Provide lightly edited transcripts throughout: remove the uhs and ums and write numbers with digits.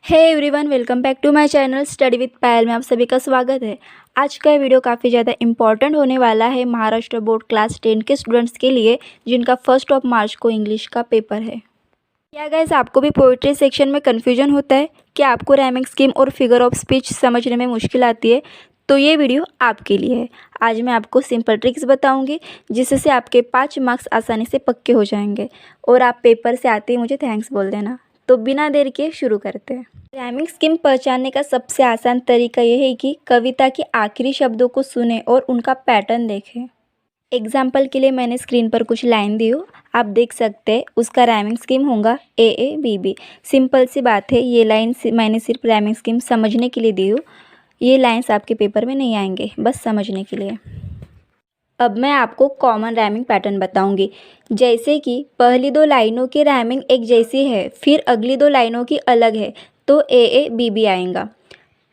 Hey everyone, welcome back to my channel study with Payal में आप सभी का स्वागत है। आज का वीडियो काफ़ी ज़्यादा इम्पॉर्टेंट होने वाला है महाराष्ट्र बोर्ड क्लास 10 के स्टूडेंट्स के लिए, जिनका 1 मार्च को इंग्लिश का पेपर है। क्या गाइस, आपको भी पोइट्री सेक्शन में कन्फ्यूजन होता है? क्या आपको राइमिंग स्कीम और फिगर ऑफ स्पीच समझने में मुश्किल आती है? तो ये वीडियो आपके लिए है। आज मैं आपको सिंपल ट्रिक्स बताऊंगी जिससे आपके 5 मार्क्स आसानी से पक्के हो जाएंगे और आप पेपर से आते ही मुझे थैंक्स बोल देना। तो बिना देर के शुरू करते हैं। राइमिंग स्कीम पहचानने का सबसे आसान तरीका यह है कि कविता के आखिरी शब्दों को सुने और उनका पैटर्न देखें। एग्जाम्पल के लिए मैंने स्क्रीन पर कुछ लाइन दी हो, आप देख सकते हैं। उसका राइमिंग स्कीम होगा ए बी बी। सिंपल सी बात है, ये लाइन मैंने सिर्फ राइमिंग स्कीम समझने के लिए दी हो। ये लाइन्स आपके पेपर में नहीं आएंगे, बस समझने के लिए। अब मैं आपको कॉमन राइमिंग पैटर्न बताऊंगी, जैसे कि पहली 2 लाइनों की राइमिंग एक जैसी है, फिर अगली 2 लाइनों की अलग है, तो ए बी बी आएगा।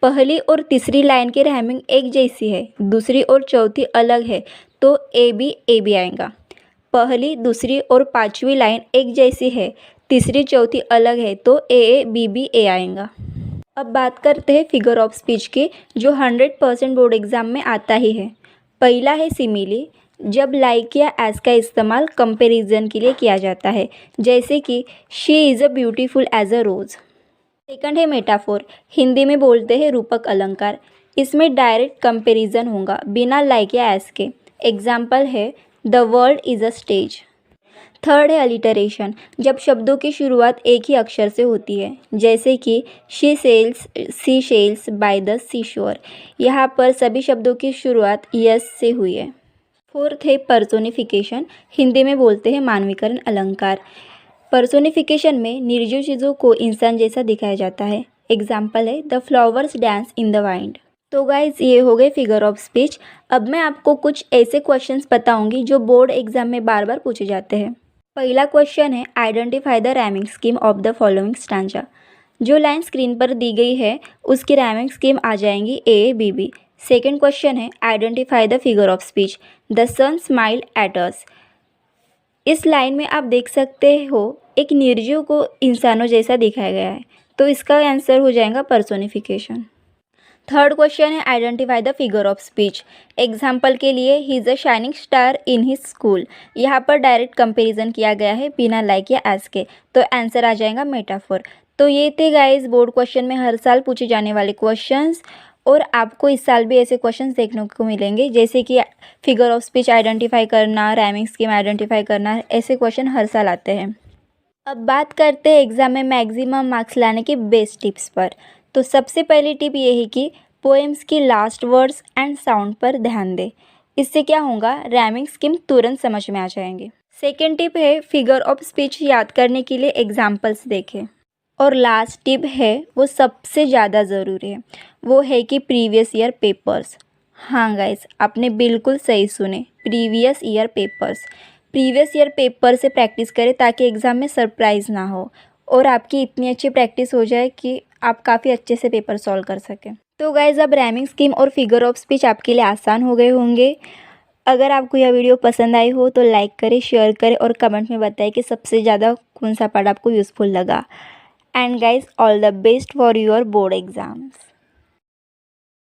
पहली और तीसरी लाइन की राइमिंग एक जैसी है, दूसरी और चौथी अलग है, तो ए बी आएगा। पहली, दूसरी और 5वीं लाइन एक जैसी है, तीसरी चौथी अलग है, तो ए बी ए आएगा। अब बात करते हैं फिगर ऑफ स्पीच की, जो 100% बोर्ड एग्जाम में आता ही है। पहला है सिमिली, जब लाइक या एज का इस्तेमाल कंपैरिजन के लिए किया जाता है, जैसे कि she is a beautiful as a rose. Second है मेटाफोर, हिंदी में बोलते हैं रूपक अलंकार। इसमें डायरेक्ट कंपैरिजन होगा बिना लाइक या एज के। एग्जाम्पल है the world is a stage. Third है अलिटरेशन, जब शब्दों की शुरुआत एक ही अक्षर से होती है, जैसे कि शी सेल्स बाय द सी शोर। यहाँ पर सभी शब्दों की शुरुआत यस से हुई है। फोर्थ है पर्सोनिफिकेशन, हिंदी में बोलते हैं मानवीकरण अलंकार। पर्सोनिफिकेशन में निर्जीव चीज़ों को इंसान जैसा दिखाया जाता है। एग्जाम्पल है the flowers dance in the wind. तो गाइज, ये हो गए फिगर ऑफ स्पीच। अब मैं आपको कुछ ऐसे क्वेश्चंस बताऊंगी जो बोर्ड एग्जाम में बार बार पूछे जाते हैं। पहला क्वेश्चन है identify the rhyming scheme of the following stanza. जो लाइन स्क्रीन पर दी गई है उसकी राइमिंग स्कीम आ जाएंगी A B B. Second question है identify the figure of speech. The sun smile at us. इस लाइन में आप देख सकते हो एक निर्जीव को इंसानों जैसा दिखाया गया है, तो इसका आंसर हो जाएगा पर्सोनिफिकेशन। थर्ड क्वेश्चन है identify the figure of speech. Example के लिए he is a shining star in his school. यहाँ पर डायरेक्ट कंपैरिजन किया गया है बिना लाइक या एज के, तो आंसर आ जाएगा मेटाफोर। तो ये थे गाइस बोर्ड क्वेश्चन में हर साल पूछे जाने वाले क्वेश्चंस, और आपको इस साल भी ऐसे क्वेश्चंस देखने को मिलेंगे, जैसे कि फिगर ऑफ स्पीच आइडेंटिफाई करना, राइमिंग स्कीम आइडेंटिफाई करना, ऐसे क्वेश्चन हर साल आते हैं। अब बात करते हैं एग्ज़ाम में मैक्सिमम मार्क्स लाने की बेस्ट टिप्स पर। तो सबसे पहली टिप ये है कि पोएम्स की लास्ट वर्ड्स एंड साउंड पर ध्यान दें। इससे क्या होगा, राइमिंग स्कीम तुरंत समझ में आ जाएंगे। सेकेंड टिप है फिगर ऑफ स्पीच याद करने के लिए एग्जाम्पल्स देखें। और लास्ट टिप है, वो सबसे ज़्यादा ज़रूरी है, वो है कि प्रीवियस ईयर पेपर्स। हाँ गाइस, आपने बिल्कुल सही सुने, previous year papers. Previous year paper से प्रैक्टिस करें ताकि एग्ज़ाम में सरप्राइज़ ना हो और आपकी इतनी अच्छी प्रैक्टिस हो जाए कि आप काफ़ी अच्छे से पेपर सॉल्व कर सकें। तो गाइस, अब राइमिंग स्कीम और फिगर ऑफ स्पीच आपके लिए आसान हो गए होंगे। अगर आपको यह वीडियो पसंद आई हो तो लाइक करें, शेयर करें और कमेंट में बताएं कि सबसे ज़्यादा कौन सा पार्ट आपको यूज़फुल लगा। And guys, all the best for your board exams.